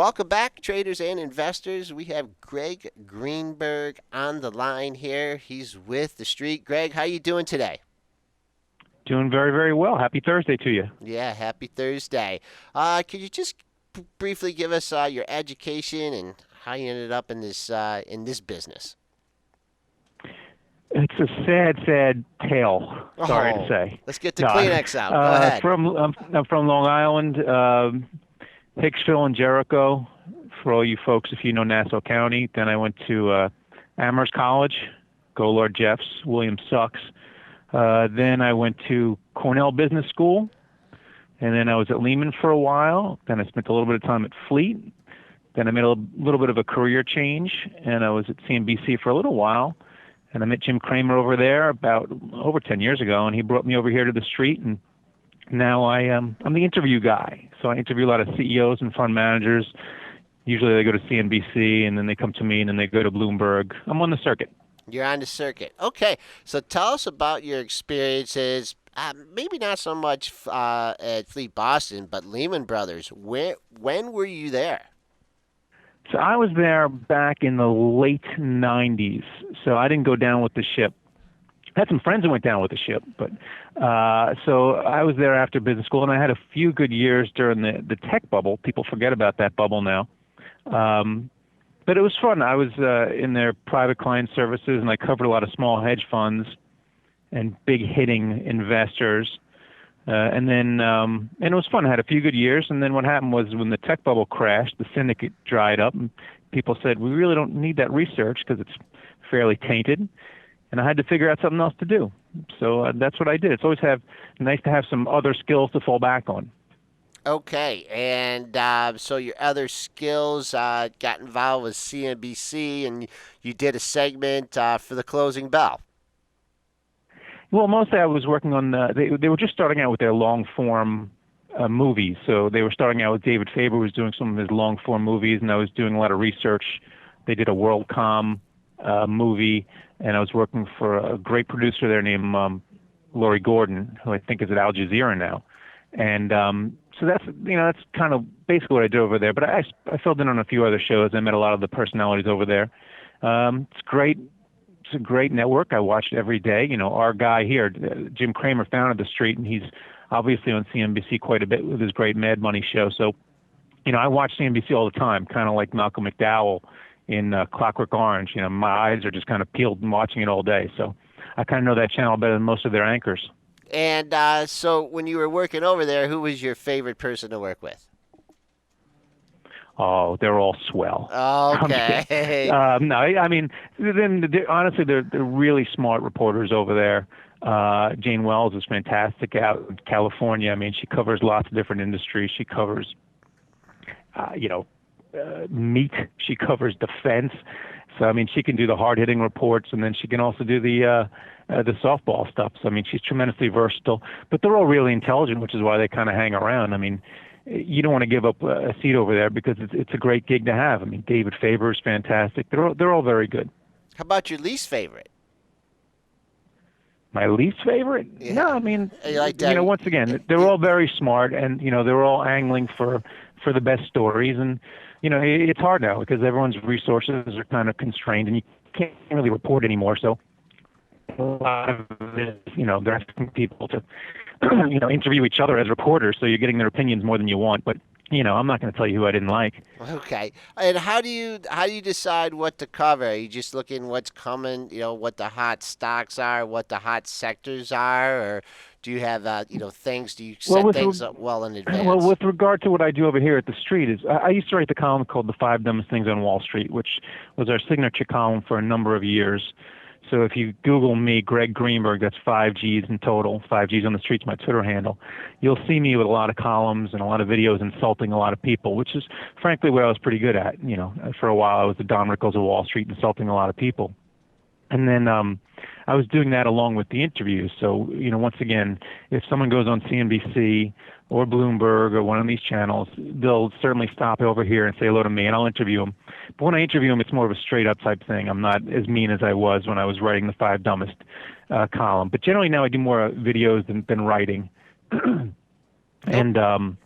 Welcome back, traders and investors. We have Greg Greenberg on the line here. He's with the Street. Greg, how you doing today? Doing very, very well. Happy Thursday to you. Yeah, happy Thursday. Could you just briefly give us your education and how you ended up in this business? It's a sad, sad tale. Sorry to Oh, say. let's get the No, Kleenex out. Go ahead. I'm from Long Island, Hicksville and Jericho. For all you folks, if you know Nassau County, then I went to Amherst College, go Lord Jeffs, William Sucks. Then I went to Cornell Business School, and then I was at Lehman for a while. Then I spent a little bit of time at Fleet. Then I made a little bit of a career change, and I was at CNBC for a little while. And I met Jim Cramer over there about over 10 years ago, and he brought me over here to the Street. And now I'm the interview guy. So I interview a lot of CEOs and fund managers. Usually they go to CNBC, and then they come to me, and then they go to Bloomberg. I'm on the circuit. You're on the circuit. Okay, so tell us about your experiences. Maybe not so much at Fleet Boston, but Lehman Brothers. When were you there? So I was there back in the late 90s. So I didn't go down with the ship. I had some friends who went down with the ship, but so I was there after business school, and I had a few good years during the tech bubble. People forget about that bubble now. But it was fun. I was in their private client services, and I covered a lot of small hedge funds and big hitting investors. And it was fun. I had a few good years, and then what happened was when the tech bubble crashed, the syndicate dried up, and people said, we really don't need that research because it's fairly tainted, and I had to figure out something else to do. So that's what I did. It's always nice to have some other skills to fall back on. Okay, and so your other skills got involved with CNBC, and you did a segment for the closing bell. Well, mostly I was working on they were just starting out with their long form movies. So they were starting out with David Faber, who was doing some of his long form movies, and I was doing a lot of research. They did a WorldCom movie, and I was working for a great producer there named Laurie Gordon, who I think is at Al Jazeera now. And so that's kind of basically what I did over there. But I filled in on a few other shows. I met a lot of the personalities over there. It's great. It's a great network. I watch it every day. You know, our guy here, Jim Cramer, founded the Street, and he's obviously on CNBC quite a bit with his great Mad Money show. So, you know, I watch CNBC all the time, kind of like Malcolm McDowell in Clockwork Orange. You know, my eyes are just kind of peeled and watching it all day. So I kind of know that channel better than most of their anchors. And so when you were working over there, who was your favorite person to work with? Oh, they're all swell. Okay. No, I mean, honestly, they're really smart reporters over there. Jane Wells is fantastic out in California. I mean, she covers lots of different industries. She covers, meat. She covers defense. So I mean, she can do the hard-hitting reports, and then she can also do the softball stuff. So I mean, she's tremendously versatile. But they're all really intelligent, which is why they kind of hang around. I mean, you don't want to give up a seat over there because it's a great gig to have. I mean, David Faber is fantastic. They're all very good. How about your least favorite? My least favorite? Yeah. No, I mean, You like that? once again, they're all very smart, and they're all angling for the best stories. And it's hard now because everyone's resources are kind of constrained, and you can't really report anymore. So a lot of it, they're asking people to interview each other as reporters, so you're getting their opinions more than you want. But I'm not going to tell you who I didn't like. Okay. And how do you decide what to cover? Are you just looking what's coming, what the hot stocks are, what the hot sectors are, or do you have things? Do you set things up well in advance? Well, with regard to what I do over here at the Street is I used to write the column called "The Five Dumbest Things on Wall Street," which was our signature column for a number of years. So if you Google me, Greg Greenberg, that's 5Gs in total. 5Gs on the Street's my Twitter handle. You'll see me with a lot of columns and a lot of videos insulting a lot of people, which is frankly what I was pretty good at. For a while I was the Don Rickles of Wall Street, insulting a lot of people. And then I was doing that along with the interviews. So, once again, if someone goes on CNBC or Bloomberg or one of these channels, they'll certainly stop over here and say hello to me, and I'll interview them. But when I interview them, it's more of a straight-up type thing. I'm not as mean as I was when I was writing the Five Dumbest column. But generally now I do more videos than writing. And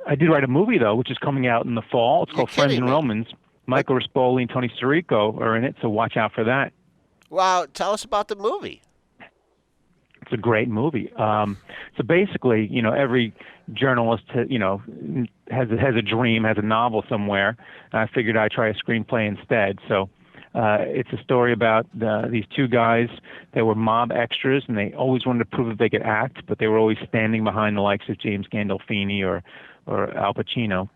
I did write a movie though, which is coming out in the fall. It's You're called Friends kidding and me. Romans. What? Michael Rispoli and Tony Sirico are in it, so watch out for that. Wow, tell us about the movie. It's a great movie. So basically, every journalist, has a dream, has a novel somewhere. I figured I'd try a screenplay instead. So it's a story about these two guys that were mob extras, and they always wanted to prove that they could act, but they were always standing behind the likes of James Gandolfini or Al Pacino.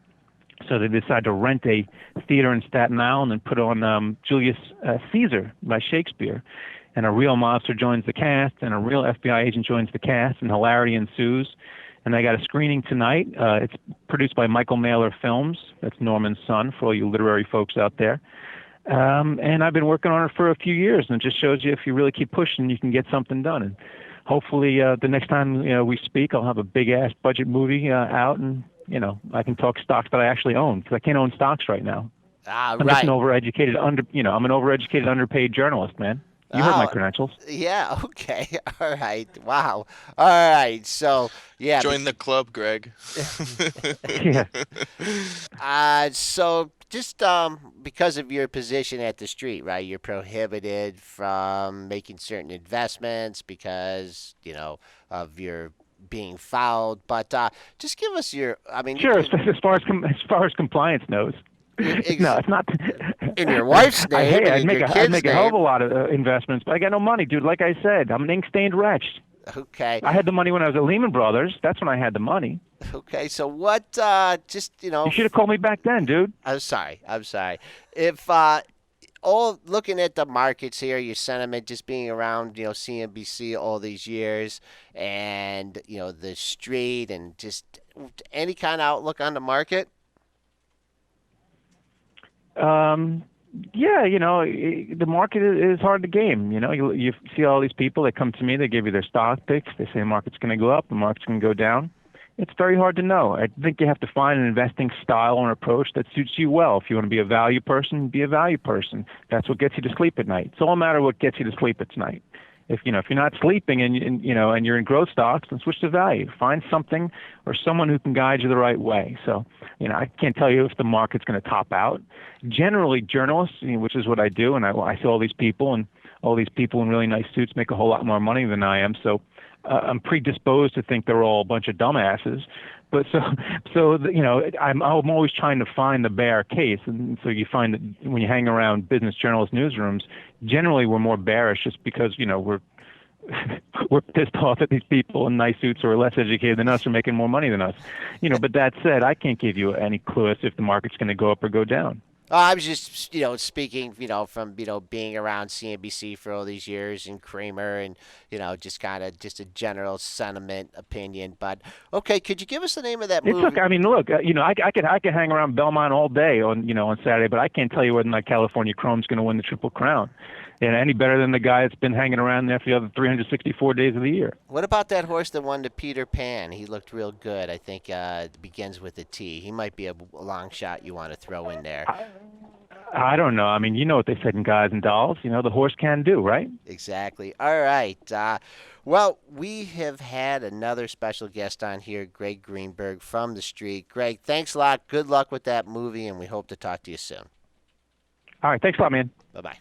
So they decided to rent a theater in Staten Island and put on Julius Caesar by Shakespeare. And a real mobster joins the cast, and a real FBI agent joins the cast, and hilarity ensues. And they got a screening tonight. It's produced by Michael Mailer Films. That's Norman's son, for all you literary folks out there. And I've been working on it for a few years, and it just shows you if you really keep pushing, you can get something done. And hopefully the next time we speak, I'll have a big-ass budget movie out, and I can talk stocks that I actually own, because I can't own stocks right now. I'm just Right. an overeducated, I'm an overeducated, underpaid journalist, man. You heard my Oh, credentials. yeah. Okay. All right. Wow. All right. So, yeah. Join the club, Greg. Yeah. So just because of your position at the street, right? You're prohibited from making certain investments because of your being fouled. But just give us your. I mean, Sure, as far as compliance knows. No, it's not. in your wife's name and I'd in make your I'd kid's make a hell of a name. lot of investments, but I got no money, dude. Like I said, I'm an ink-stained wretch. Okay. I had the money when I was at Lehman Brothers. That's when I had the money. Okay. So what? Just You should have called me back then, dude. I'm sorry. I'm sorry. If all looking at the markets here, your sentiment just being around, CNBC all these years, and the street, and just any kind of outlook on the market. Yeah, the market is hard to game. You see all these people that come to me, they give you their stock picks. They say the market's going to go up, the market's going to go down. It's very hard to know. I think you have to find an investing style and approach that suits you well. If you want to be a value person, be a value person. That's what gets you to sleep at night. It's all a matter of what gets you to sleep at night. If you're not sleeping and you're in growth stocks, then switch to value. Find something or someone who can guide you the right way. So, I can't tell you if the market's going to top out. Generally, journalists, which is what I do, and I see all these people, and all these people in really nice suits make a whole lot more money than I am. So, I'm predisposed to think they're all a bunch of dumbasses. But I'm always trying to find the bear case, and so you find that when you hang around business journalist newsrooms, generally we're more bearish just because we're we're pissed off at these people in nice suits who are less educated than us or making more money than us. But that said, I can't give you any clue as if the market's going to go up or go down. I was just, speaking, from, being around CNBC for all these years and Kramer and, just kind of just a general sentiment opinion. But, okay, could you give us the name of that It's movie? okay. I mean, look, I could hang around Belmont all day on Saturday, but I can't tell you whether or not California Chrome's going to win the Triple Crown. Any better than the guy that's been hanging around there for the other 364 days of the year. What about that horse that won the Peter Pan? He looked real good. I think it begins with a T. He might be a long shot you want to throw in there. I don't know. I mean, you know what they said in Guys and Dolls. The horse can do, right? Exactly. All right. Well, we have had another special guest on here, Greg Greenberg from the street. Greg, thanks a lot. Good luck with that movie, and we hope to talk to you soon. All right. Thanks a lot, man. Bye-bye.